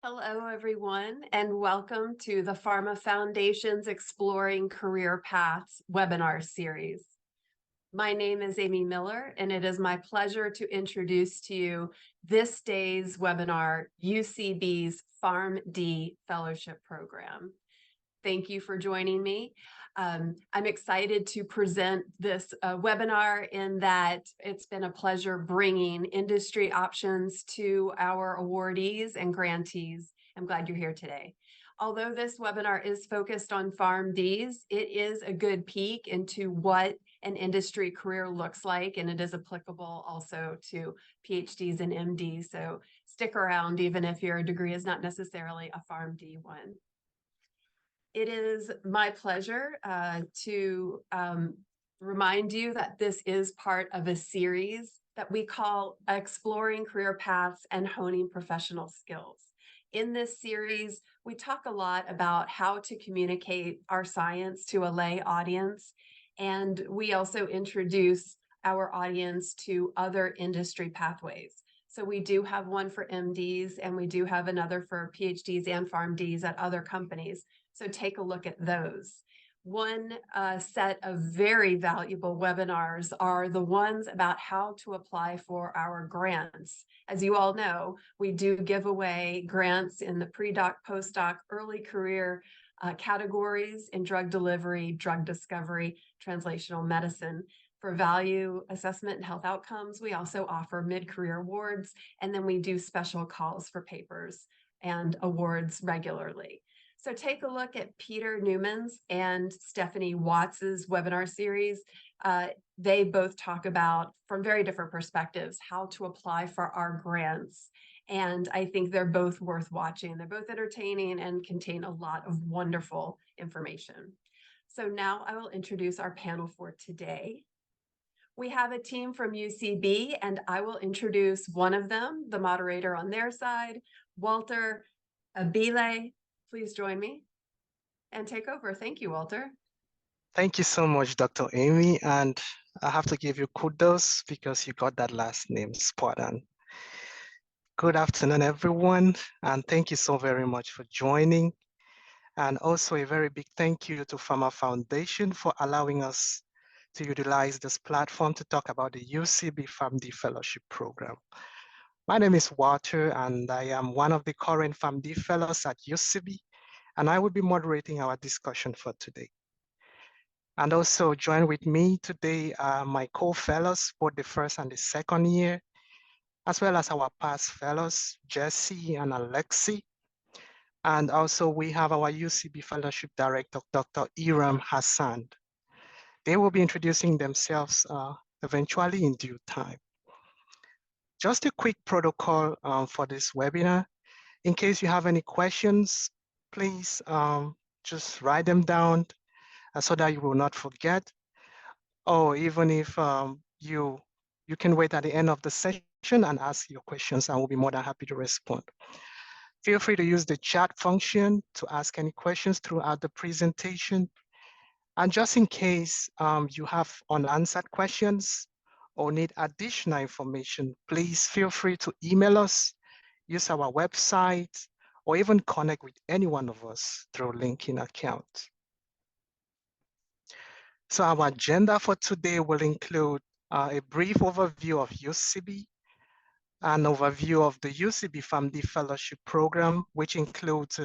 Hello, everyone, and welcome to the PhRMA Foundation's Exploring Career Paths webinar series. My name is Amy Miller, and it is my pleasure to introduce to you this day's webinar, UCB's PharmD Fellowship Program. Thank you for joining me. I'm excited to present this webinar in that it's been a pleasure bringing industry options to our awardees and grantees. I'm glad you're here today. Although this webinar is focused on PharmDs, it is a good peek into what an industry career looks like, and it is applicable also to PhDs and MDs. So stick around even if your degree is not necessarily a PharmD one. It is my pleasure to remind you that this is part of a series that we call Exploring Career Paths and Honing Professional Skills. In this series, we talk a lot about how to communicate our science to a lay audience, and we also introduce our audience to other industry pathways. So we do have one for MDs, and we do have another for PhDs and PharmDs at other companies. So take a look at those. One set of very valuable webinars are the ones about how to apply for our grants. As you all know, we do give away grants in the pre-doc, post-doc, early career categories in drug delivery, drug discovery, translational medicine. For value assessment and health outcomes, we also offer mid-career awards, and then we do special calls for papers and awards regularly. So take a look at Peter Newman's and Stephanie Watts's webinar series. They both talk about, from very different perspectives, how to apply for our grants. And I think they're both worth watching. They're both entertaining and contain a lot of wonderful information. So now I will introduce our panel for today. We have a team from UCB, and I will introduce one of them, the moderator on their side, Walter Abile. Please join me and take over. Thank you, Walter. Thank you so much, Dr. Amy. And I have to give you kudos because you got that last name spot on. Good afternoon, everyone. And thank you so very much for joining. And also a very big thank you to PhRMA Foundation for allowing us to utilize this platform to talk about the UCB PharmD Fellowship Program. My name is Walter, and I am one of the current PharmD fellows at UCB, and I will be moderating our discussion for today. And also join with me today are my co-fellows, both the first and the second year, as well as our past fellows, Jesse and Alexi. And also we have our UCB Fellowship Director, Dr. Iram Hassan. They will be introducing themselves eventually in due time. Just a quick protocol for this webinar. In case you have any questions, please just write them down so that you will not forget. Or even if you can wait at the end of the session and ask your questions, I will be more than happy to respond. Feel free to use the chat function to ask any questions throughout the presentation. And just in case you have unanswered questions or need additional information, please feel free to email us, use our website, or even connect with any one of us through LinkedIn account. So our agenda for today will include a brief overview of UCB, an overview of the UCB PharmD Fellowship Program, which includes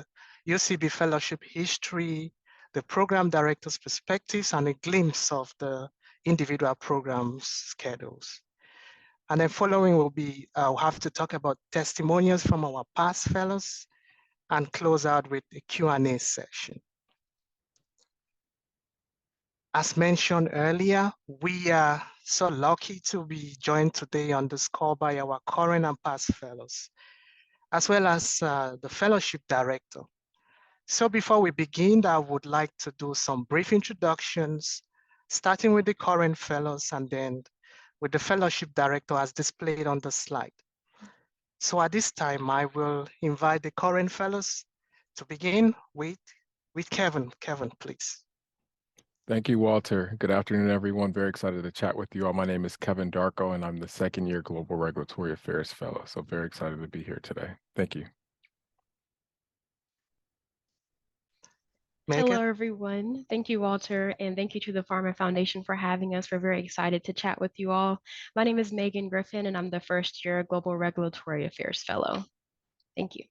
UCB Fellowship history, the program director's perspectives, and a glimpse of the individual programs schedules. And then following will be, we'll have to talk about testimonials from our past fellows and close out with a Q&A session. As mentioned earlier, we are so lucky to be joined today on this call by our current and past fellows, as well as the fellowship director. So before we begin, I would like to do some brief introductions, starting with the current fellows and then with the fellowship director as displayed on the slide. So at this time, I will invite the current fellows to begin with Kevin. Kevin, please. Thank you, Walter. Good afternoon, everyone. Very excited to chat with you all. My name is Kevin Darko, and I'm the second year Global Regulatory Affairs Fellow. So very excited to be here today. Thank you. Megan? Hello, everyone. Thank you, Walter, and thank you to the PhRMA Foundation for having us. We're very excited to chat with you all. My name is Megan Griffin, and I'm the first year Global Regulatory Affairs Fellow. Thank you.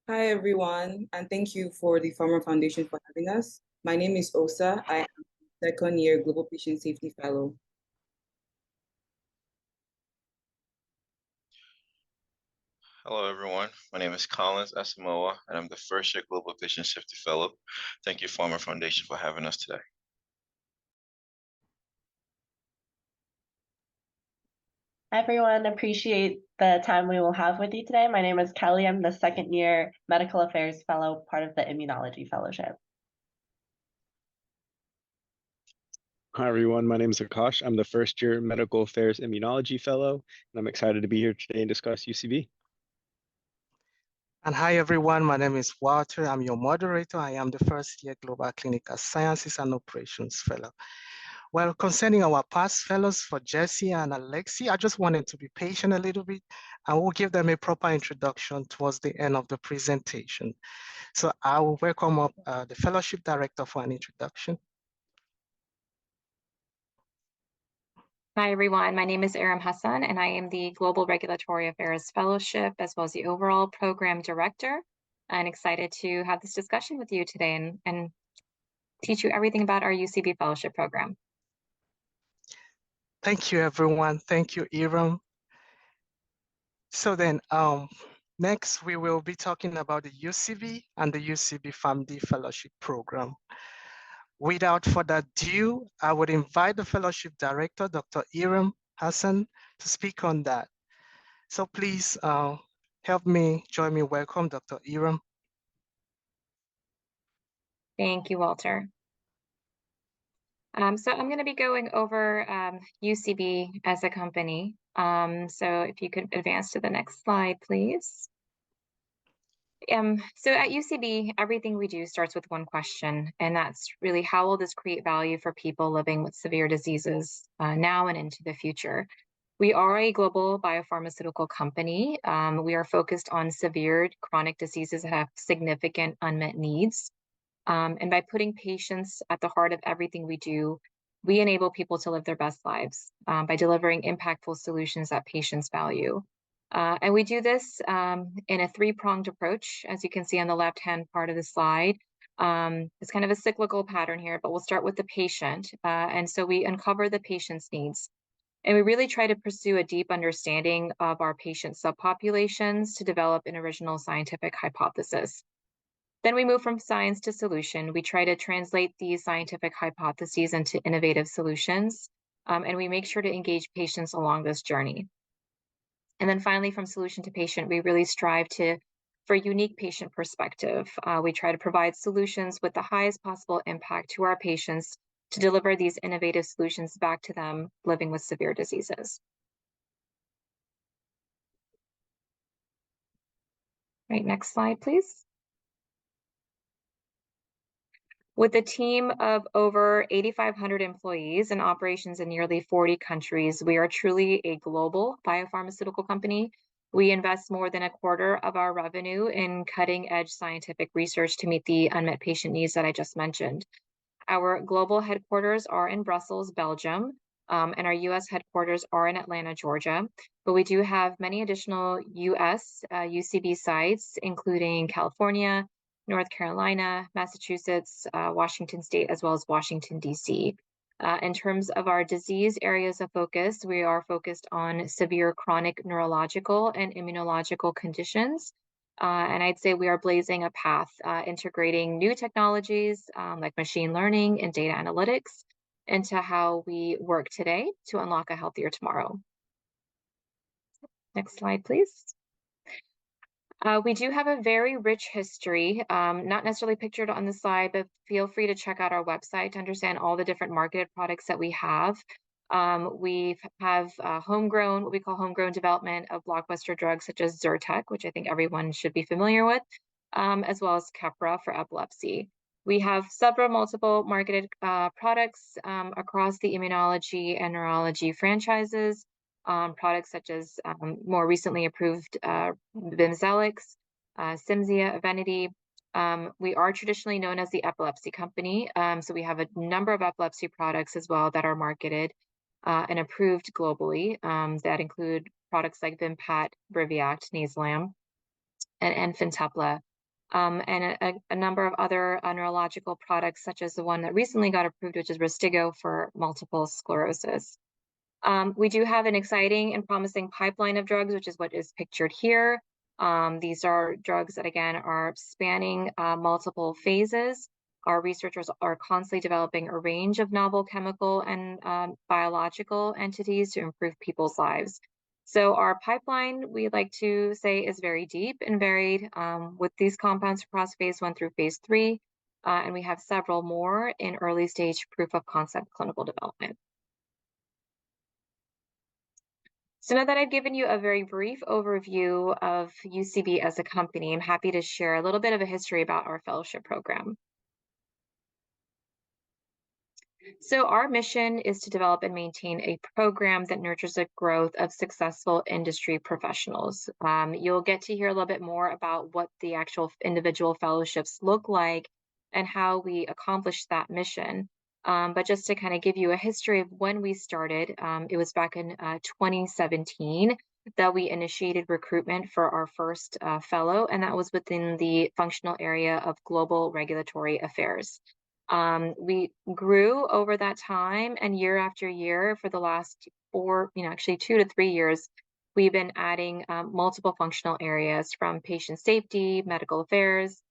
Hi, everyone, and thank you for the PhRMA Foundation for having us. My name is Osa. I am second year Global Patient Safety Fellow. Hello, everyone. My name is Collins Asamoah, and I'm the first year Global Patient Safety Fellow. Thank you, PhRMA Foundation, for having us today. Everyone, appreciate the time we will have with you today. My name is Kelly. I'm the second year Medical Affairs Fellow, part of the Immunology Fellowship. Hi, everyone. My name is Akash. I'm the first year Medical Affairs Immunology Fellow, and I'm excited to be here today and discuss UCB. And hi, everyone. My name is Walter. I'm your moderator. I am the first year Global Clinical Sciences and Operations Fellow. Well, concerning our past fellows for Jesse and Alexi, I just wanted to be patient a little bit, and we'll give them a proper introduction towards the end of the presentation. So I will welcome up the Fellowship Director for an introduction. Hi, everyone. My name is Aram Hassan, and I am the Global Regulatory Affairs Fellowship, as well as the overall Program Director. I'm excited to have this discussion with you today and teach you everything about our UCB Fellowship Program. Thank you, everyone. Thank you, Aram. So then, next we will be talking about the UCB and the UCB PharmD Fellowship Program. Without further ado, I would invite the Fellowship Director, Dr. Aram Hassan, to speak on that. So please join me welcome Dr. Aram. Thank you, Walter. So I'm going to be going over UCB as a company. So if you could advance to the next slide, please. So at UCB, everything we do starts with one question, and that's really how will this create value for people living with severe diseases now and into the future? We are a global biopharmaceutical company. We are focused on severe chronic diseases that have significant unmet needs. And by putting patients at the heart of everything we do, we enable people to live their best lives by delivering impactful solutions that patients value. And we do this in a three-pronged approach, as you can see on the left-hand part of the slide. It's kind of a cyclical pattern here, but we'll start with the patient. And so we uncover the patient's needs. And we really try to pursue a deep understanding of our patient subpopulations to develop an original scientific hypothesis. Then we move from science to solution. We try to translate these scientific hypotheses into innovative solutions, and we make sure to engage patients along this journey. And then finally, from solution to patient, we really strive for a unique patient perspective. We try to provide solutions with the highest possible impact to our patients to deliver these innovative solutions back to them living with severe diseases. Right, next slide, please. With a team of over 8,500 employees and operations in nearly 40 countries, we are truly a global biopharmaceutical company. We invest more than a quarter of our revenue in cutting-edge scientific research to meet the unmet patient needs that I just mentioned. Our global headquarters are in Brussels, Belgium, and our US headquarters are in Atlanta, Georgia. But we do have many additional US UCB sites, including California, North Carolina, Massachusetts, Washington State, as well as Washington, DC. In terms of our disease areas of focus, we are focused on severe chronic neurological and immunological conditions. And I'd say we are blazing a path, integrating new technologies like machine learning and data analytics into how we work today to unlock a healthier tomorrow. Next slide, please. We do have a very rich history, not necessarily pictured on the slide, but feel free to check out our website to understand all the different marketed products that we have. We have homegrown, what we call homegrown development of blockbuster drugs such as Zyrtec, which I think everyone should be familiar with, as well as Keppra for epilepsy. We have several multiple marketed products across the immunology and neurology franchises. Products such as more recently approved Bimzelx, Cimzia, Evenity. We are traditionally known as the epilepsy company. So we have a number of epilepsy products as well that are marketed and approved globally that include products like Vimpat, Briviact, Nasolam, and Fintepla, and a number of other neurological products, such as the one that recently got approved, which is Rystigo for multiple sclerosis. We do have an exciting and promising pipeline of drugs, which is what is pictured here. These are drugs that, again, are spanning multiple phases. Our researchers are constantly developing a range of novel chemical and biological entities to improve people's lives. So our pipeline, we like to say, is very deep and varied with these compounds across phase 1 through phase 3. And we have several more in early stage proof of concept clinical development. So now that I've given you a very brief overview of UCB as a company, I'm happy to share a little bit of a history about our fellowship program. So our mission is to develop and maintain a program that nurtures the growth of successful industry professionals. You'll get to hear a little bit more about what the actual individual fellowships look like and how we accomplish that mission. But just to kind of give you a history of when we started, it was back in 2017 that we initiated recruitment for our first fellow, and that was within the functional area of global regulatory affairs. We grew over that time, and year after year for the last actually 2 to 3 years, we've been adding multiple functional areas from patient safety, medical affairs,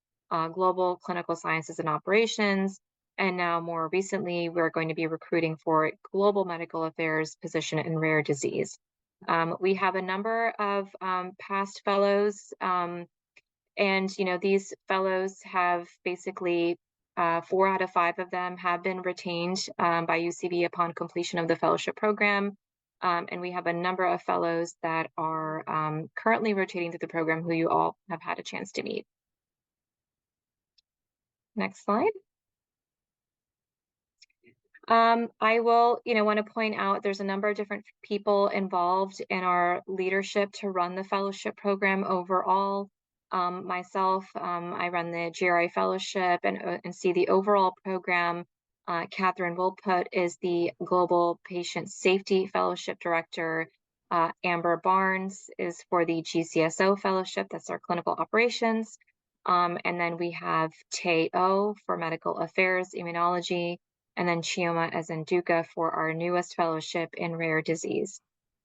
global clinical sciences and operations, and now more recently, we're going to be recruiting for global medical affairs position in rare disease. We have a number of past fellows, and these fellows have basically 4 out of 5 of them have been retained by UCB upon completion of the fellowship program. And we have a number of fellows that are currently rotating through the program who you all have had a chance to meet. Next slide. I will, want to point out there's a number of different people involved in our leadership to run the fellowship program overall. Myself, I run the GRI Fellowship and see the overall program. Catherine Wilput is the Global Patient Safety Fellowship Director. Amber Barnes is for the GCSO Fellowship, that's our clinical operations. And then we have Tay O for Medical Affairs, Immunology, and then Chioma Azenduka for our newest fellowship in rare disease.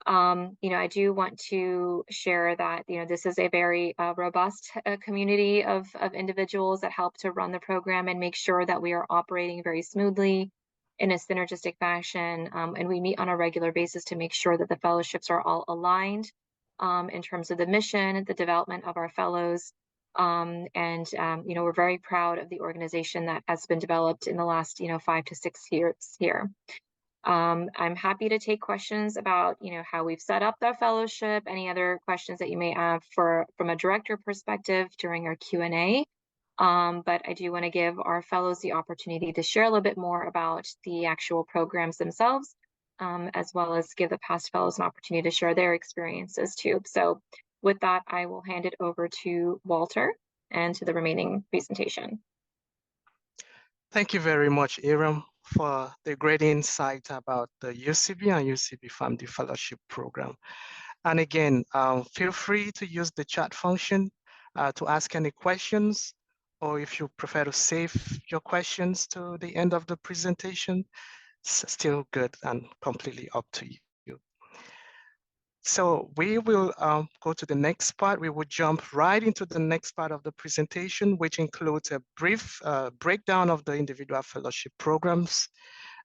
I do want to share that, this is a very robust community of individuals that help to run the program and make sure that we are operating very smoothly in a synergistic fashion. And we meet on a regular basis to make sure that the fellowships are all aligned in terms of the mission, the development of our fellows. We're very proud of the organization that has been developed in the last, 5 to 6 years here. I'm happy to take questions about, how we've set up the fellowship, any other questions that you may have from a director perspective during our Q&A. But I do want to give our fellows the opportunity to share a little bit more about the actual programs themselves, as well as give the past fellows an opportunity to share their experiences too. So with that, I will hand it over to Walter and to the remaining presentation. Thank you very much, Iram, for the great insight about the UCB and UCB PharmD Fellowship Program. And again, feel free to use the chat function to ask any questions, or if you prefer to save your questions to the end of the presentation, it's still good and completely up to you. So we will go to the next part. We will jump right into the next part of the presentation, which includes a brief breakdown of the individual fellowship programs.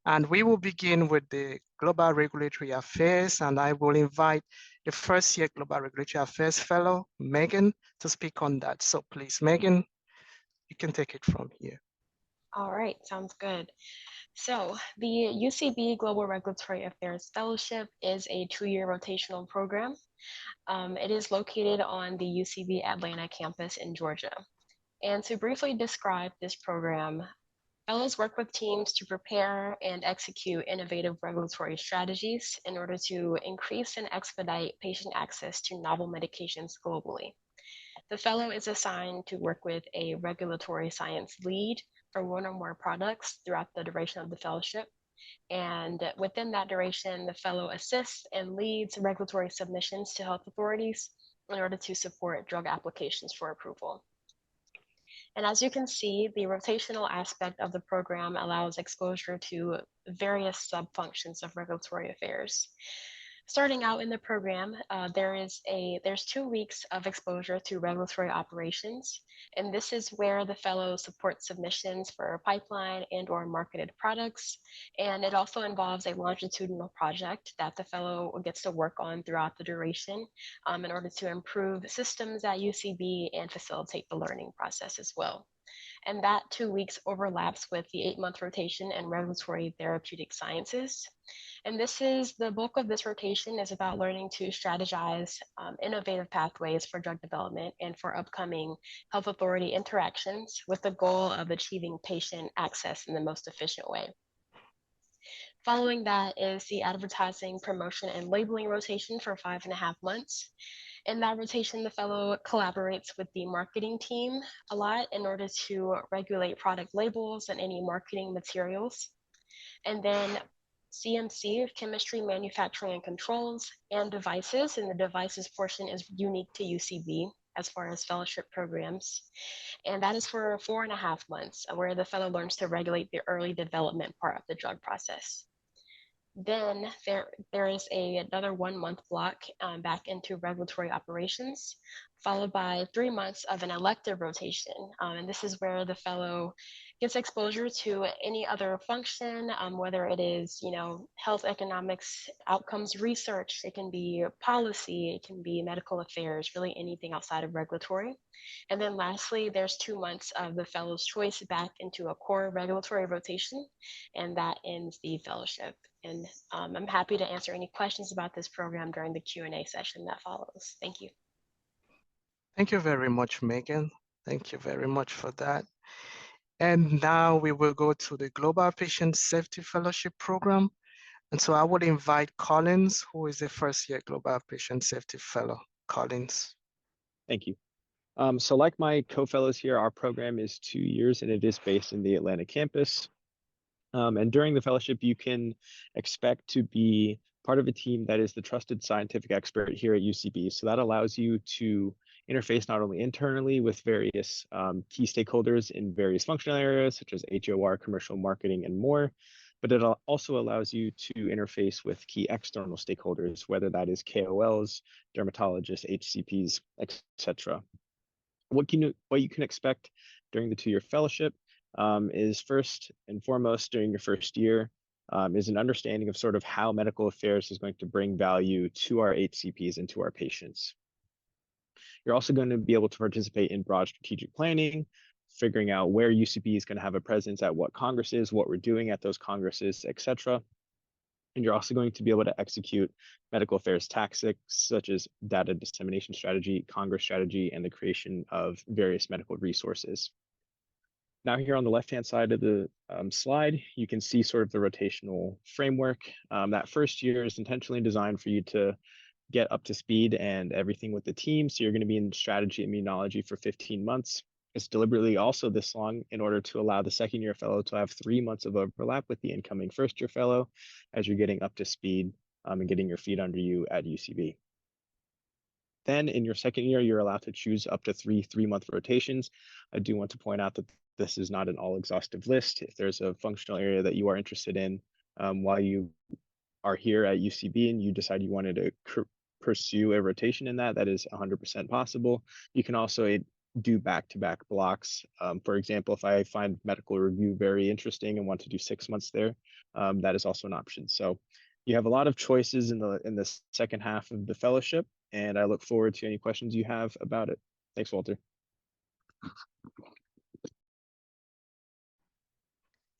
And we will begin with the Global Regulatory Affairs, and I will invite the first year Global Regulatory Affairs Fellow, Megan, to speak on that. So please, Megan, you can take it from here. All right, sounds good. So the UCB Global Regulatory Affairs Fellowship is a 2-year rotational program. It is located on the UCB Atlanta campus in Georgia. And to briefly describe this program, fellows work with teams to prepare and execute innovative regulatory strategies in order to increase and expedite patient access to novel medications globally. The fellow is assigned to work with a regulatory science lead for one or more products throughout the duration of the fellowship. And within that duration, the fellow assists and leads regulatory submissions to health authorities in order to support drug applications for approval. And as you can see, the rotational aspect of the program allows exposure to various sub-functions of regulatory affairs. Starting out in the program, there's 2 weeks of exposure to regulatory operations, and this is where the fellow supports submissions for pipeline and or marketed products, and it also involves a longitudinal project that the fellow gets to work on throughout the duration in order to improve systems at UCB and facilitate the learning process as well. And that 2 weeks overlaps with the 8-month rotation in regulatory therapeutic sciences. And the bulk of this rotation is about learning to strategize innovative pathways for drug development and for upcoming health authority interactions with the goal of achieving patient access in the most efficient way. Following that is the advertising, promotion, and labeling rotation for 5.5 months. In that rotation, the fellow collaborates with the marketing team a lot in order to regulate product labels and any marketing materials. And then CMC, chemistry, manufacturing, and controls, and devices. And the devices portion is unique to UCB as far as fellowship programs. And that is for 4.5 months, where the fellow learns to regulate the early development part of the drug process. Then there is another 1-month block back into regulatory operations, followed by 3 months of an elective rotation. And this is where the fellow gets exposure to any other function, whether it is, health economics, outcomes research, it can be policy, it can be medical affairs, really anything outside of regulatory. And then lastly, there's 2 months of the fellow's choice back into a core regulatory rotation, and that ends the fellowship. And I'm happy to answer any questions about this program during the Q&A session that follows. Thank you. Thank you very much, Megan. Thank you very much for that. And now we will go to the Global Patient Safety Fellowship Program. And so I would invite Collins, who is a first-year Global Patient Safety Fellow. Collins. Thank you. So like my co-fellows here, our program is 2 years and it is based in the Atlanta campus. And during the fellowship, you can expect to be part of a team that is the trusted scientific expert here at UCB. So that allows you to interface not only internally with various key stakeholders in various functional areas, such as HOR, commercial marketing, and more, but it also allows you to interface with key external stakeholders, whether that is KOLs, dermatologists, HCPs, etc. What you can expect during the 2-year fellowship is first and foremost during your first year is an understanding of sort of how medical affairs is going to bring value to our HCPs and to our patients. You're also going to be able to participate in broad strategic planning, figuring out where UCB is going to have a presence at what congresses, what we're doing at those congresses, etc. And you're also going to be able to execute medical affairs tactics such as data dissemination strategy, Congress strategy, and the creation of various medical resources. Now here on the left-hand side of the slide, you can see sort of the rotational framework. That first year is intentionally designed for you to get up to speed and everything with the team. So you're going to be in strategy immunology for 15 months. It's deliberately also this long in order to allow the second-year fellow to have 3 months of overlap with the incoming first-year fellow as you're getting up to speed and getting your feet under you at UCB. Then in your second year, you're allowed to choose up to 3 3-month rotations. I do want to point out that this is not an all-exhaustive list. If there's a functional area that you are interested in while you are here at UCB and you decide you wanted to pursue a rotation in that is 100% possible. You can also do back-to-back blocks. For example, if I find medical review very interesting and want to do 6 months there, that is also an option. So you have a lot of choices in the second half of the fellowship, and I look forward to any questions you have about it. Thanks, Walter.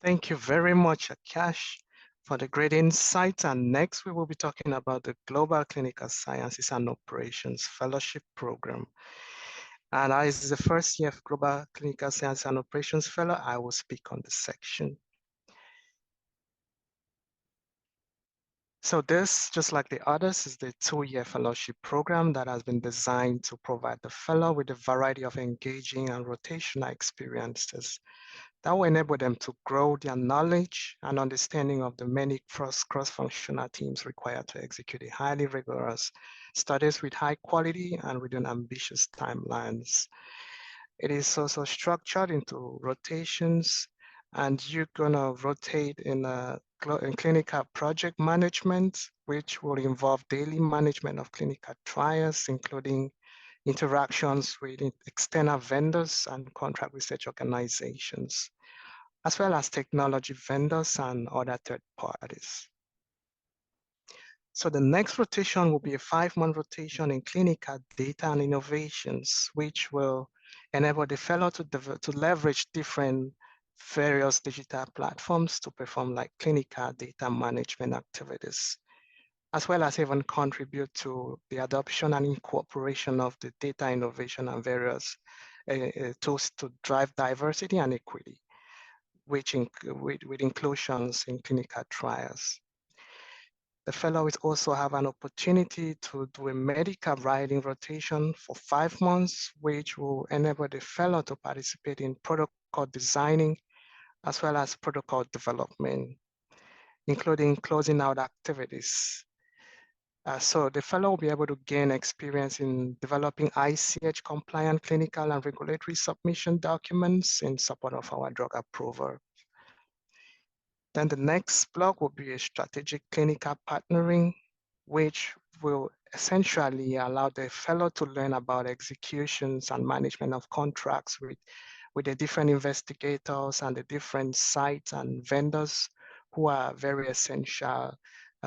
Thank you very much, Akash, for the great insights. And next, we will be talking about the Global Clinical Sciences and Operations Fellowship Program. And as the first year of Global Clinical Sciences and Operations Fellow, I will speak on this section. So this, just like the others, is the 2-year fellowship program that has been designed to provide the fellow with a variety of engaging and rotational experiences that will enable them to grow their knowledge and understanding of the many cross-functional teams required to execute a highly rigorous studies with high quality and within ambitious timelines. It is also structured into rotations, and you're gonna rotate in clinical project management, which will involve daily management of clinical trials, including interactions with external vendors and contract research organizations, as well as technology vendors and other third parties. So the next rotation will be a 5-month rotation in clinical data and innovations, which will enable the fellow to leverage different various digital platforms to perform like clinical data management activities, as well as even contribute to the adoption and incorporation of the data innovation and various tools to drive diversity and equity, which with inclusions in clinical trials. The fellow will also have an opportunity to do a medical writing rotation for 5 months, which will enable the fellow to participate in protocol designing as well as protocol development, including closing out activities. So the fellow will be able to gain experience in developing ICH compliant clinical and regulatory submission documents in support of our drug approval. Then the next block will be a strategic clinical partnering, which will essentially allow the fellow to learn about executions and management of contracts with the different investigators and the different sites and vendors who are very essential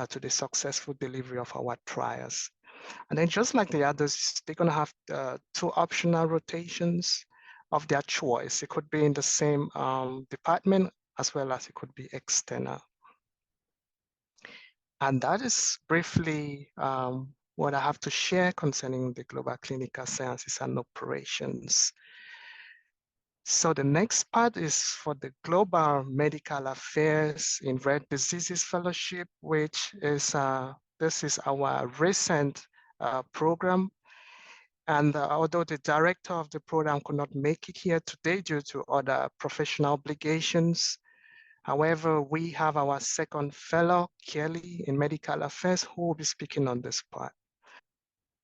to the successful delivery of our trials. And then just like the others, they're gonna have 2 optional rotations of their choice. It could be in the same department as well as it could be external. And that is briefly what I have to share concerning the Global Clinical Sciences and Operations. So the next part is for the Global Medical Affairs in Rare Diseases Fellowship, which is, this is our recent program. And although the director of the program could not make it here today due to other professional obligations, however, we have our second fellow, Kelly, in Medical Affairs, who will be speaking on this part.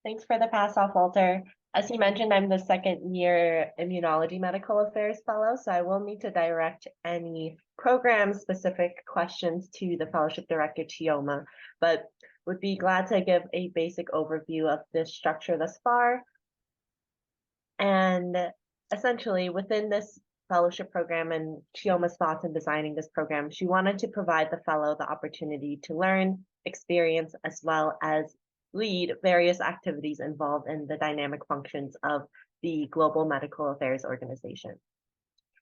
Thanks for the pass off, Walter. As you mentioned, I'm the 2nd-year Immunology Medical Affairs Fellow, so I will need to direct any program-specific questions to the Fellowship Director, Chioma, but would be glad to give a basic overview of this structure thus far. And essentially, within this fellowship program and Chioma's thoughts in designing this program, she wanted to provide the fellow the opportunity to learn, experience, as well as lead various activities involved in the dynamic functions of the Global Medical Affairs Organization.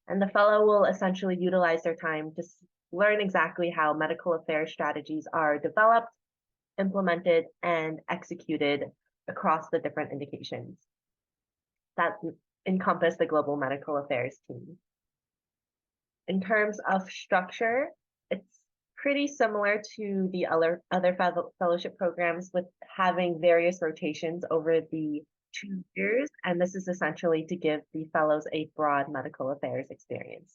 And the fellow will essentially utilize their time to learn exactly how medical affairs strategies are developed, implemented, and executed across the different indications that encompass the Global Medical Affairs team. In terms of structure, it's pretty similar to the other fellowship programs, with having various rotations over the 2 years, and this is essentially to give the fellows a broad medical affairs experience.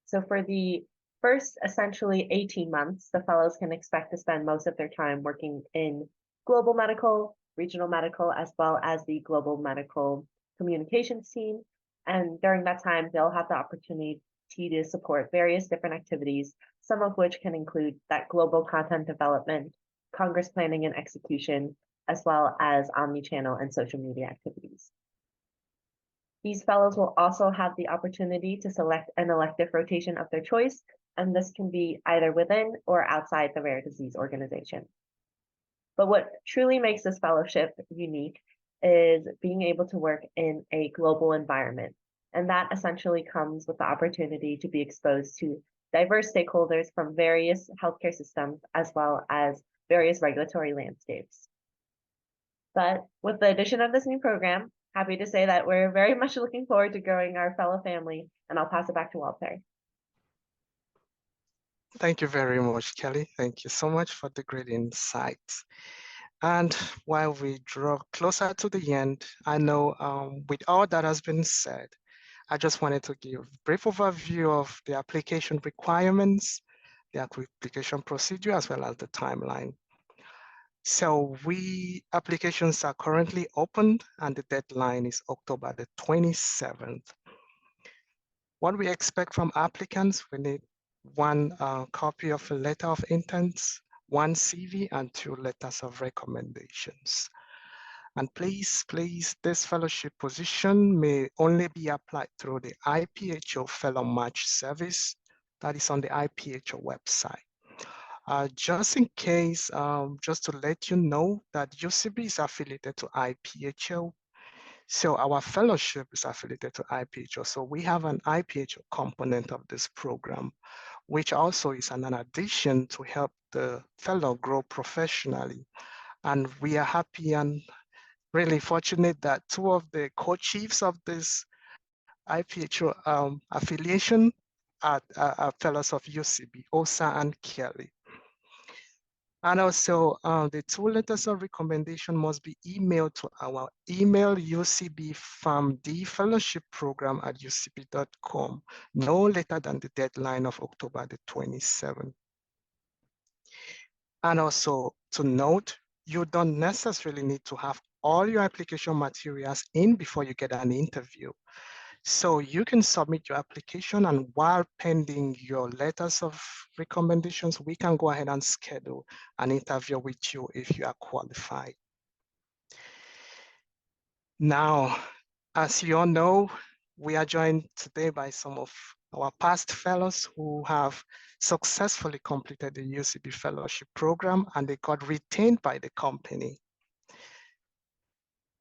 So for the first essentially 18 months, the fellows can expect to spend most of their time working in global medical, regional medical, as well as the global medical communications team. And during that time, they'll have the opportunity to support various different activities, some of which can include that global content development, Congress planning and execution, as well as omni-channel and social media activities. These fellows will also have the opportunity to select an elective rotation of their choice, and this can be either within or outside the rare disease organization. But what truly makes this fellowship unique is being able to work in a global environment. And that essentially comes with the opportunity to be exposed to diverse stakeholders from various healthcare systems, as well as various regulatory landscapes. But with the addition of this new program, happy to say that we're very much looking forward to growing our fellow family, and I'll pass it back to Walter. Thank you very much, Kelly. Thank you so much for the great insights. And while we draw closer to the end, I know with all that has been said, I just wanted to give a brief overview of the application requirements, the application procedure, as well as the timeline. So applications are currently open and the deadline is October the 27th. What we expect from applicants, we need one copy of a letter of intent, one CV, and 2 letters of recommendations. And please, this fellowship position may only be applied through the IPHO Fellow Match Service that is on the IPHO website. Just in case, just to let you know that UCB is affiliated to IPHO. So our fellowship is affiliated to IPHO. So we have an IPHO component of this program, which also is an addition to help the fellow grow professionally. And we are happy and really fortunate that 2 of the co-chiefs of this IPHO affiliation are fellows of UCB, Osa and Kelly. And also the 2 letters of recommendation must be emailed to our email UCB PharmD fellowship program at ucb.com, no later than the deadline of October the 27th. And also to note, you don't necessarily need to have all your application materials in before you get an interview. So you can submit your application, and while pending your letters of recommendations, we can go ahead and schedule an interview with you if you are qualified. Now, as you all know, we are joined today by some of our past fellows who have successfully completed the UCB fellowship program and they got retained by the company.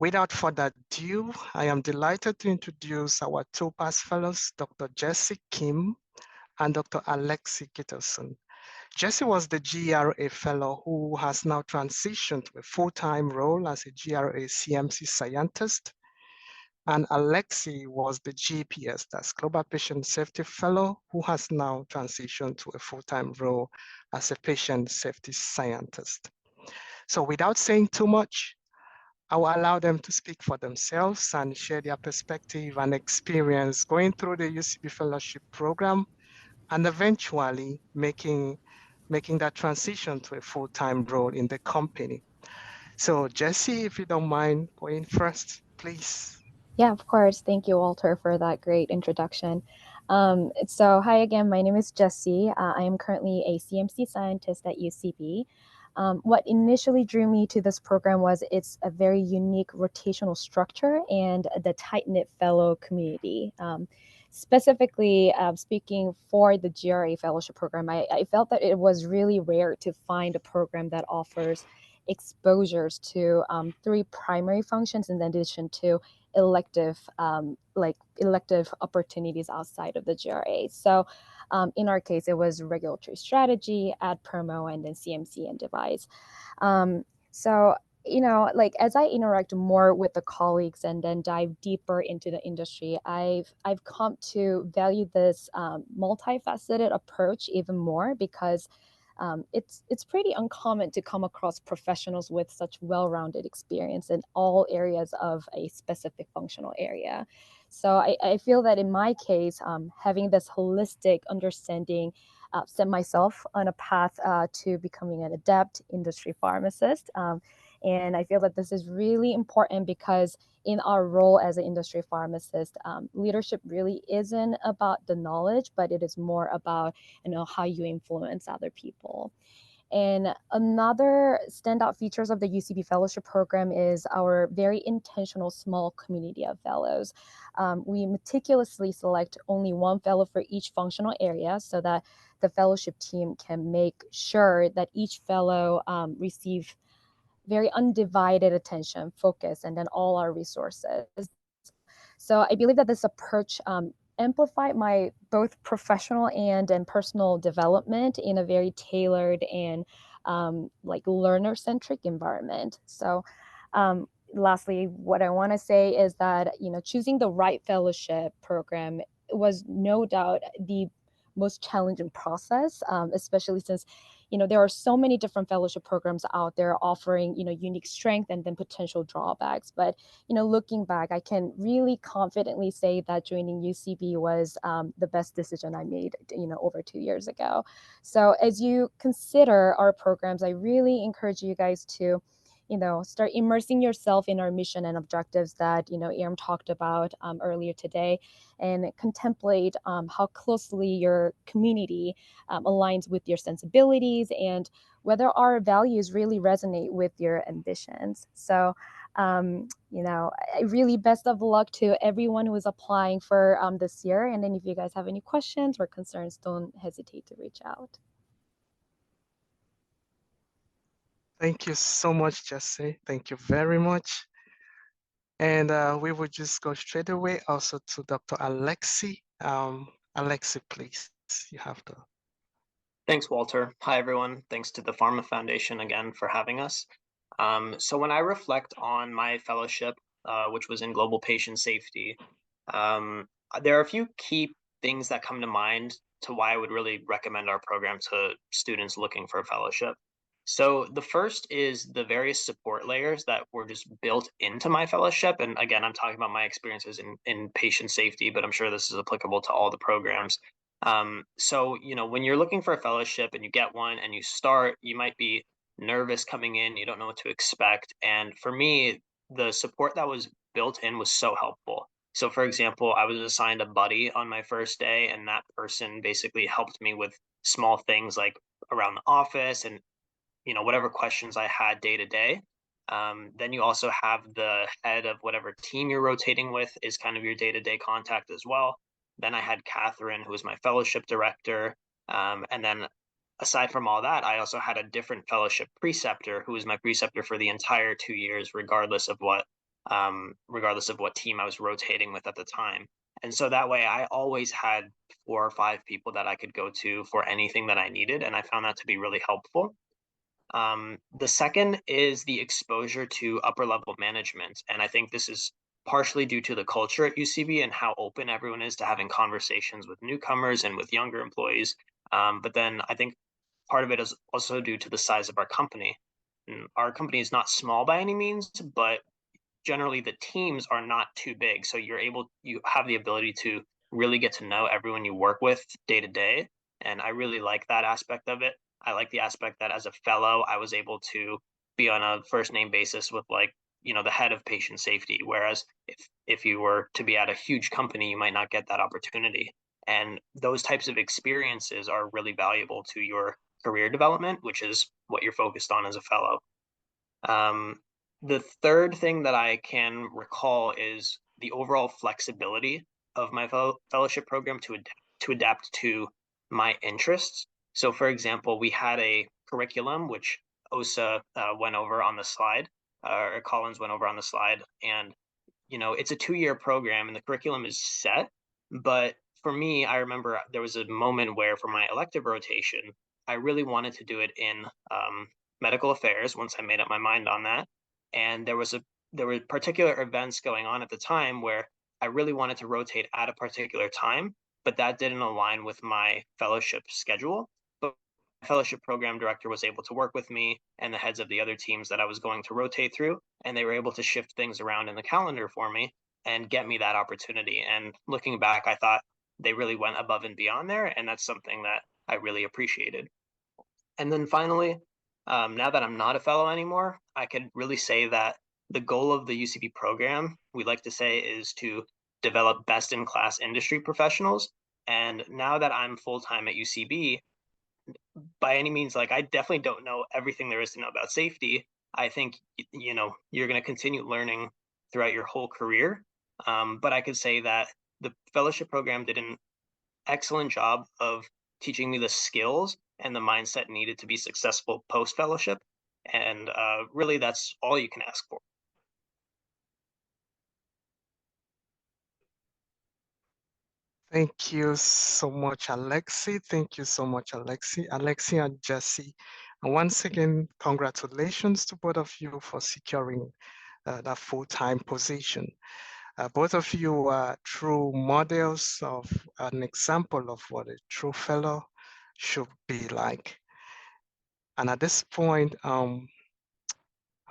Without further ado, I am delighted to introduce our 2 past fellows, Dr. Jesse Kim and Dr. Alexi Gittelson. Jesse was the GRA fellow who has now transitioned to a full-time role as a GRA CMC scientist. And Alexi was the GPS, that's Global Patient Safety Fellow, who has now transitioned to a full-time role as a patient safety scientist. So without saying too much, I will allow them to speak for themselves and share their perspective and experience going through the UCB fellowship program and eventually making that transition to a full-time role in the company. So Jesse, if you don't mind going first, please. Yeah, of course. Thank you, Walter, for that great introduction. So hi again, my name is Jessie. I am currently a CMC scientist at UCB. What initially drew me to this program was it's a very unique rotational structure and the tight-knit fellow community. Specifically speaking for the GRA fellowship program, I felt that it was really rare to find a program that offers exposures to 3 primary functions in addition to elective opportunities outside of the GRA. So in our case, it was regulatory strategy, ad promo, and then CMC and device. So, you know, like as I interact more with the colleagues and then dive deeper into the industry, I've come to value this multifaceted approach even more because it's pretty uncommon to come across professionals with such well-rounded experience in all areas of a specific functional area. So I feel that in my case, having this holistic understanding set myself on a path to becoming an adept industry pharmacist. And I feel that this is really important because in our role as an industry pharmacist, leadership really isn't about the knowledge, but it is more about, you know, how you influence other people. And another standout features of the UCB fellowship program is our very intentional small community of fellows. We meticulously select only 1 fellow for each functional area so that the fellowship team can make sure that each fellow receive very undivided attention, focus, and then all our resources. So I believe that this approach amplified my both professional and personal development in a very tailored and like learner-centric environment. So lastly, what I want to say is that, you know, choosing the right fellowship program was no doubt the most challenging process, especially since, there are so many different fellowship programs out there offering, unique strength and then potential drawbacks. But, looking back, I can really confidently say that joining UCB was the best decision I made, over 2 years ago. So as you consider our programs, I really encourage you guys to start immersing yourself in our mission and objectives that, Aaron talked about earlier today, and contemplate how closely your community aligns with your sensibilities and whether our values really resonate with your ambitions. So, really best of luck to everyone who is applying for this year. And then if you guys have any questions or concerns, don't hesitate to reach out. Thank you so much, Jesse. Thank you very much. And we will just go straight away also to Dr. Alexi. Alexi, please, you have the. Thanks, Walter. Hi, everyone. Thanks to the PhRMA Foundation again for having us. So when I reflect on my fellowship, which was in global patient safety, there are a few key things that come to mind to why I would really recommend our program to students looking for a fellowship. So the first is the various support layers that were just built into my fellowship. And again, I'm talking about my experiences in patient safety, but I'm sure this is applicable to all the programs. So, when you're looking for a fellowship and you get one and you start, you might be nervous coming in, you don't know what to expect. And for me, the support that was built in was so helpful. So for example, I was assigned a buddy on my first day, and that person basically helped me with small things like around the office and whatever questions I had day to day. Then you also have the head of whatever team you're rotating with is kind of your day-to-day contact as well. Then I had Catherine, who was my fellowship director. And then aside from all that, I also had a different fellowship preceptor who was my preceptor for the entire 2 years, regardless of what team I was rotating with at the time. And so that way I always had 4 or 5 people that I could go to for anything that I needed. And I found that to be really helpful. The second is the exposure to upper level management. And I think this is partially due to the culture at UCB and how open everyone is to having conversations with newcomers and with younger employees. But then I think part of it is also due to the size of our company. And our company is not small by any means, but generally the teams are not too big. So you have the ability to really get to know everyone you work with day to day. And I really like that aspect of it. I like the aspect that as a fellow, I was able to be on a first name basis with the head of patient safety. Whereas if you were to be at a huge company, you might not get that opportunity. And those types of experiences are really valuable to your career development, which is what you're focused on as a fellow. The third thing that I can recall is the overall flexibility of my fellowship program to adapt to my interests. So for example, we had a curriculum, which Osa went over on the slide, or Collins went over on the slide. And, it's a 2-year program and the curriculum is set. But for me, I remember there was a moment where for my elective rotation, I really wanted to do it in medical affairs once I made up my mind on that. And there were particular events going on at the time where I really wanted to rotate at a particular time, but that didn't align with my fellowship schedule. But my fellowship program director was able to work with me and the heads of the other teams that I was going to rotate through, and they were able to shift things around in the calendar for me and get me that opportunity. And looking back, I thought they really went above and beyond there, and that's something that I really appreciated. And then finally, now that I'm not a fellow anymore, I could really say that the goal of the UCB program, we like to say, is to develop best-in-class industry professionals. And now that I'm full-time at UCB, by any means, I definitely don't know everything there is to know about safety. I think, you're going to continue learning throughout your whole career. But I could say that the fellowship program did an excellent job of teaching me the skills and the mindset needed to be successful post-fellowship. And really, that's all you can ask for. Thank you so much, Alexi. Thank you so much, Alexi. Alexi and Jesse. And once again, congratulations to both of you for securing that full-time position. Both of you are true models of an example of what a true fellow should be like. And at this point, I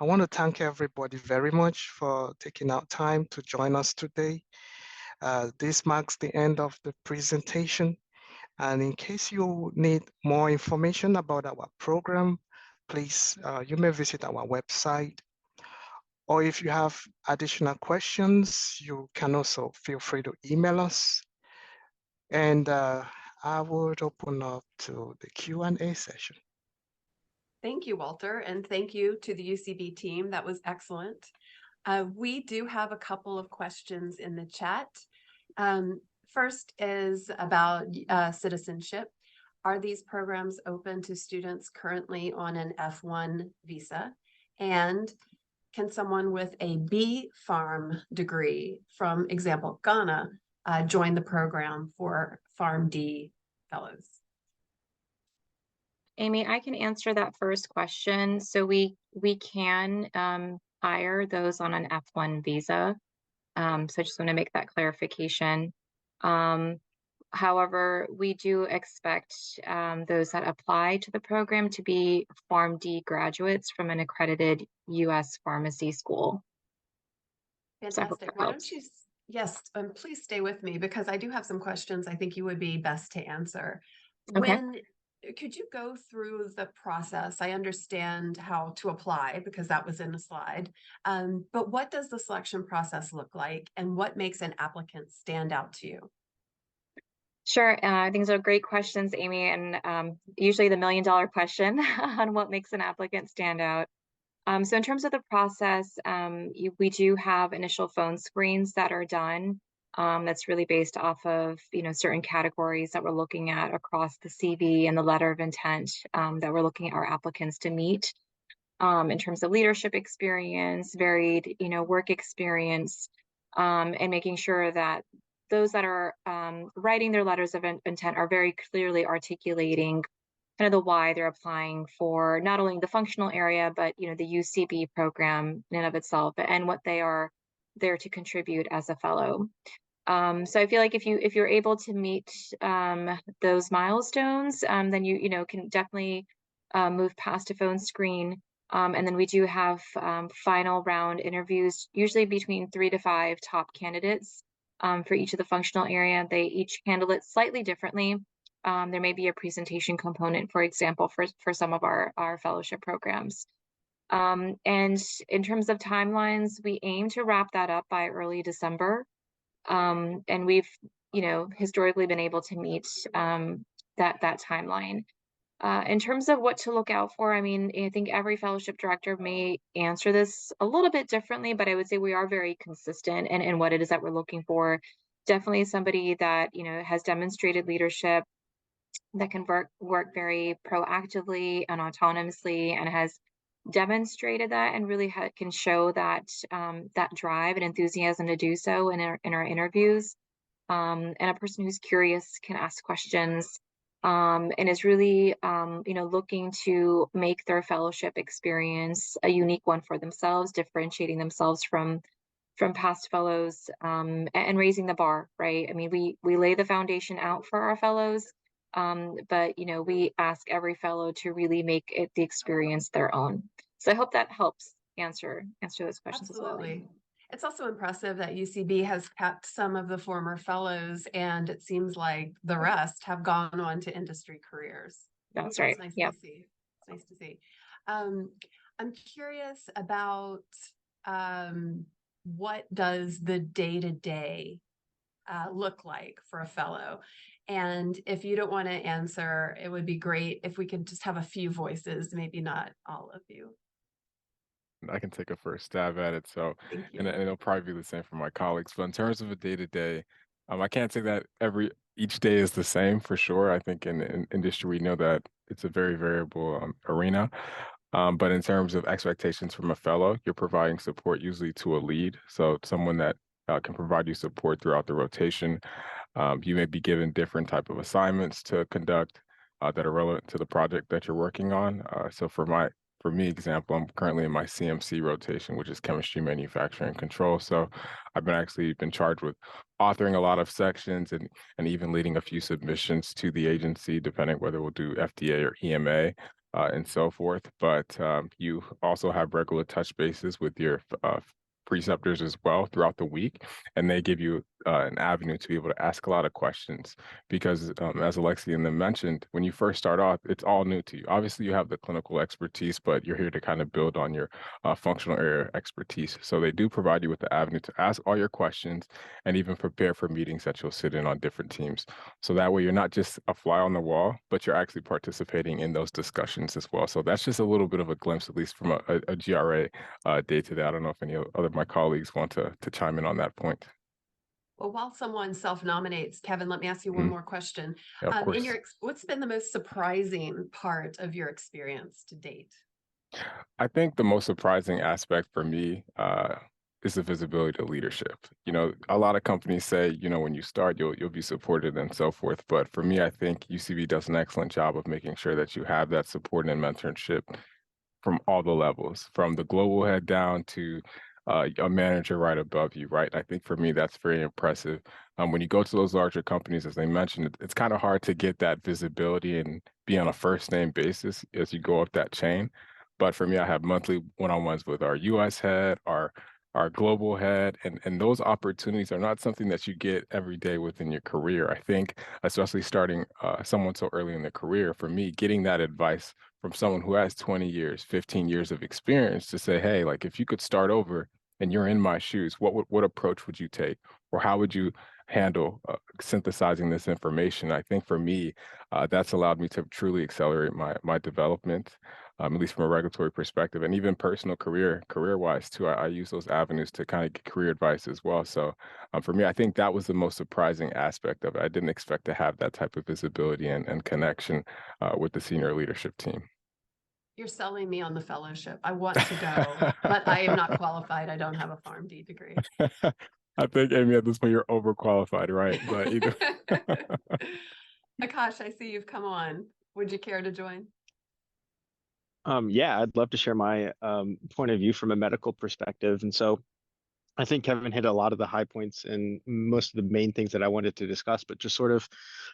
want to thank everybody very much for taking out time to join us today. This marks the end of the presentation. And in case you need more information about our program, please, you may visit our website. Or if you have additional questions, you can also feel free to email us. And I would open up to the Q&A session. Thank you, Walter, and thank you to the UCB team. That was excellent. We do have a couple of questions in the chat. First is about citizenship. Are these programs open to students currently on an F1 visa? And can someone with a B.Pharm degree, from example, Ghana, join the program for PharmD fellows? Amy, I can answer that first question. So we can hire those on an F1 visa. So I just want to make that clarification. However, we do expect those that apply to the program to be PharmD graduates from an accredited U.S. pharmacy school. Fantastic. Why don't you, yes, please stay with me because I do have some questions I think you would be best to answer. Okay. Could you go through the process? I understand how to apply because that was in a slide, but what does the selection process look like and what makes an applicant stand out to you? Sure. I think those are great questions, Amy, and usually the million-dollar question on what makes an applicant stand out. So in terms of the process, we do have initial phone screens that are done. That's really based off of, certain categories that we're looking at across the CV and the letter of intent that we're looking at our applicants to meet. In terms of leadership experience, varied, work experience, and making sure that those that are writing their letters of intent are very clearly articulating kind of the why they're applying for not only the functional area, but the UCB program in and of itself and what they are there to contribute as a fellow. So I feel like if you're able to meet those milestones, then you can definitely move past a phone screen. And then we do have final round interviews, usually between 3 to 5 top candidates for each of the functional area. They each handle it slightly differently. There may be a presentation component, for example, for some of our fellowship programs. And in terms of timelines, we aim to wrap that up by early December. And we've, historically been able to meet that timeline. In terms of what to look out for, I mean, I think every fellowship director may answer this a little bit differently, but I would say we are very consistent in what it is that we're looking for. Definitely somebody that, has demonstrated leadership, that can work very proactively and autonomously and has demonstrated that and really can show that that drive and enthusiasm to do so in our interviews. And a person who's curious, can ask questions, and is really looking to make their fellowship experience a unique one for themselves, differentiating themselves from past fellows, and raising the bar, right? I mean, we lay the foundation out for our fellows, but we ask every fellow to really make it the experience their own. So I hope that helps answer those questions. Absolutely. As well. It's also impressive that UCB has kept some of the former fellows, and it seems like the rest have gone on to industry careers. That's right. It's nice Yep. to see. It's nice to see. I'm curious about what does the day-to-day look like for a fellow? And if you don't want to answer, it would be great if we could just have a few voices, maybe not all of you. I can take a first stab at it. So, Thank you. and it'll probably be the same for my colleagues. But in terms of a day-to-day, I can't say that each day is the same for sure. I think in industry, we know that it's a very variable arena. But in terms of expectations from a fellow, you're providing support usually to a lead. So someone that can provide you support throughout the rotation. You may be given different type of assignments to conduct that are relevant to the project that you're working on. So for for me, example, I'm currently in my CMC rotation, which is chemistry, manufacturing, control. So I've been charged with authoring a lot of sections and even leading a few submissions to the agency, depending whether we'll do FDA or EMA. And so forth. But you also have regular touch bases with your preceptors as well throughout the week, and they give you an avenue to be able to ask a lot of questions because as Alexia and them mentioned, when you first start off, it's all new to you. Obviously, you have the clinical expertise, but you're here to kind of build on your functional area expertise. So they do provide you with the avenue to ask all your questions and even prepare for meetings that you'll sit in on different teams. So that way you're not just a fly on the wall, but you're actually participating in those discussions as well. So that's just a little bit of a glimpse, at least from a GRA day to day. I don't know if any other of my colleagues want to chime in on that point. Well, while someone self-nominates, Kevin, let me ask you one more question. Yeah, of course. What's been the most surprising part of your experience to date? I think the most surprising aspect for me is the visibility to leadership. You know, a lot of companies say, you know, when you start, you'll be supported and so forth. But for me, I think UCB does an excellent job of making sure that you have that support and mentorship from all the levels, from the global head down to a manager right above you, right? I think for me, that's very impressive. When you go to those larger companies, as they mentioned, it's kind of hard to get that visibility and be on a first name basis as you go up that chain. But for me, I have monthly one-on-ones with our US head, our global head, and those opportunities are not something that you get every day within your career. I think, especially starting someone so early in their career, for me, getting that advice from someone who has 20 years, 15 years of experience to say, hey, like if you could start over and you're in my shoes, what approach would you take? Or how would you handle synthesizing this information? I think for me, that's allowed me to truly accelerate my development, at least from a regulatory perspective, and even personal career-wise too. I use those avenues to kind of get career advice as well. So for me, I think that was the most surprising aspect of it. I didn't expect to have that type of visibility and connection with the senior leadership team. You're selling me on the fellowship. I want to go, but I am not qualified. I don't have a PharmD degree. I think, Amy, at this point, you're overqualified, right? But either. Akash, I see you've come on. Would you care to join? Yeah, I'd love to share my point of view from a medical perspective. And so I think Kevin hit a lot of the high points and most of the main things that I wanted to discuss, but just sort of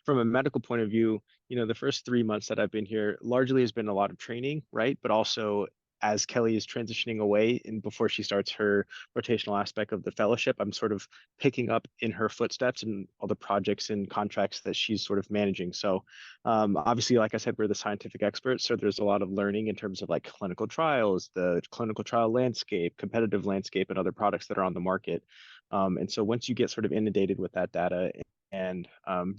from a medical point of view, you know, the first 3 months that I've been here largely has been a lot of training, right? But also as Kelly is transitioning away and before she starts her rotational aspect of the fellowship, I'm sort of picking up in her footsteps and all the projects and contracts that she's sort of managing. So obviously, like I said, we're the scientific experts. So there's a lot of learning in terms of like clinical trials, the clinical trial landscape, competitive landscape, and other products that are on the market. And so once you get sort of inundated with that data and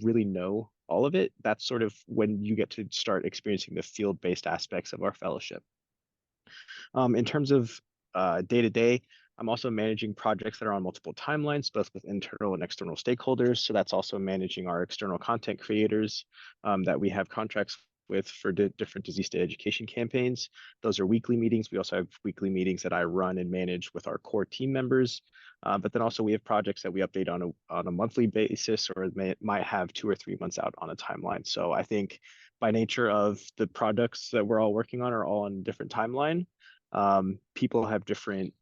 really know all of it, that's sort of when you get to start experiencing the field-based aspects of our fellowship. In terms of day-to-day, I'm also managing projects that are on multiple timelines, both with internal and external stakeholders. So that's also managing our external content creators that we have contracts with for different disease state education campaigns. Those are weekly meetings. We also have weekly meetings that I run and manage with our core team members. But then also we have projects that we update on a monthly basis, or might have 2 or 3 months out on a timeline. So I think by nature of the products that we're all working on are all on a different timeline. People have different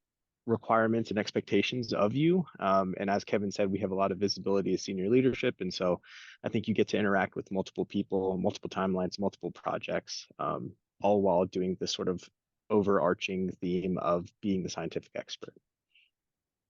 requirements and expectations of you. And as Kevin said, we have a lot of visibility as senior leadership. And so I think you get to interact with multiple people, multiple timelines, multiple projects, all while doing this sort of overarching theme of being the scientific expert.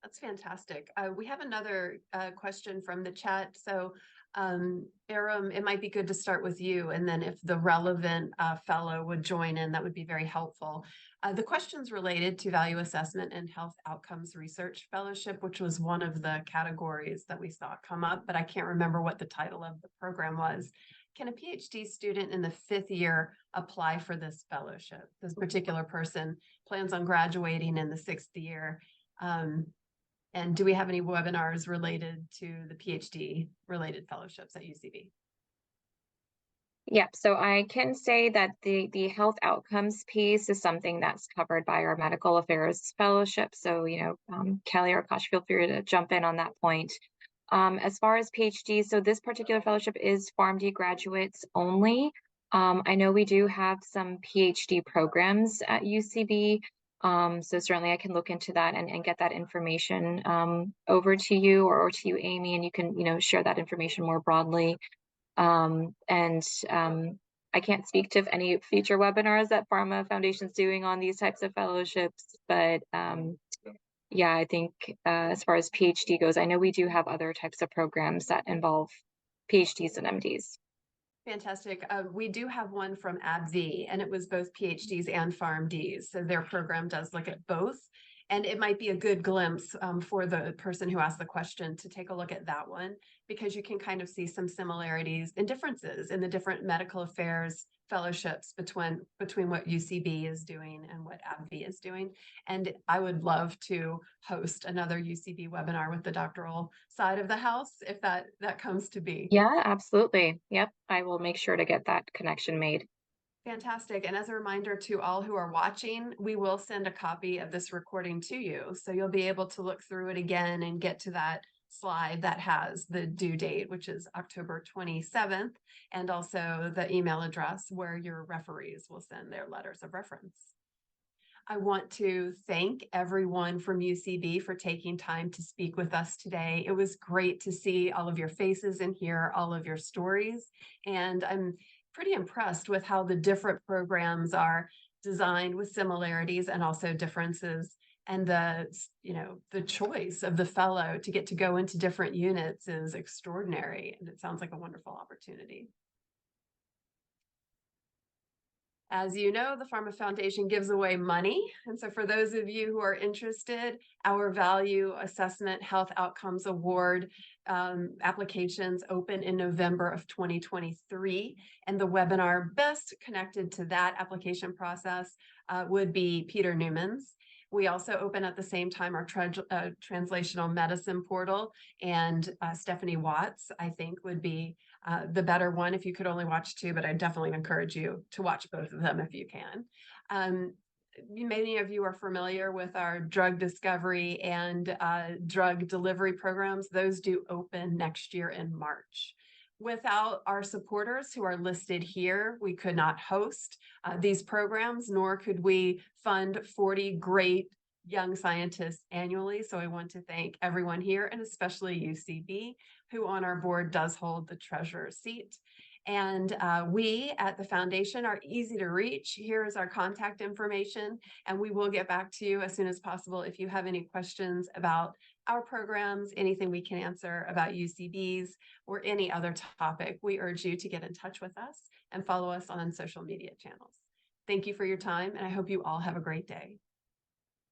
That's fantastic. We have another question from the chat. So Aram, it might be good to start with you, and then if the relevant fellow would join in, that would be very helpful. The question's related to value assessment and health outcomes research fellowship, which was one of the categories that we saw come up, but I can't remember what the title of the program was. Can a PhD student in the 5th year apply for this fellowship? This particular person plans on graduating in the 6th year. And do we have any webinars related to the PhD related fellowships at UCB? Yep, so I can say that the health outcomes piece is something that's covered by our medical affairs fellowship. So, you know, Kelly or Akash, feel free to jump in on that point. As far as PhD, so this particular fellowship is PharmD graduates only. I know we do have some PhD programs at UCB, so certainly I can look into that and get that information over to you or to you, Amy, and you can, share that information more broadly. I can't speak to any future webinars that PhRMA Foundation's doing on these types of fellowships, but yeah, I think as far as PhD goes, I know we do have other types of programs that involve PhDs and MDs. Fantastic. We do have one from AbbVie, and it was both PhDs and PharmDs. So their program does look at both. And it might be a good glimpse for the person who asked the question to take a look at that one, because you can kind of see some similarities and differences in the different medical affairs fellowships between what UCB is doing and what AbbVie is doing. And I would love to host another UCB webinar with the doctoral side of the house if that comes to be. Yeah, absolutely. Yep, I will make sure to get that connection made. Fantastic. And as a reminder to all who are watching, we will send a copy of this recording to you. So you'll be able to look through it again and get to that slide that has the due date, which is October 27th, and also the email address where your referees will send their letters of reference. I want to thank everyone from UCB for taking time to speak with us today. It was great to see all of your faces and hear all of your stories. And I'm pretty impressed with how the different programs are designed with similarities and also differences. And the choice of the fellow to get to go into different units is extraordinary. And it sounds like a wonderful opportunity. As you know, the PhRMA Foundation gives away money. And so for those of you who are interested, our Value Assessment Health Outcomes Award applications open in November of 2023. And the webinar best connected to that application process would be Peter Newman's. We also open at the same time our translational medicine portal, and Stephanie Watts, I think, would be the better one if you could only watch two, but I definitely encourage you to watch both of them if you can. Many of you are familiar with our drug discovery and drug delivery programs. Those do open next year in March. Without our supporters who are listed here, we could not host these programs, nor could we fund 40 great young scientists annually. So I want to thank everyone here, and especially UCB, who on our board does hold the treasurer's seat. And we at the foundation are easy to reach. Here is our contact information, and we will get back to you as soon as possible if you have any questions about our programs, anything we can answer about UCBs, or any other topic. We urge you to get in touch with us and follow us on social media channels. Thank you for your time, and I hope you all have a great day.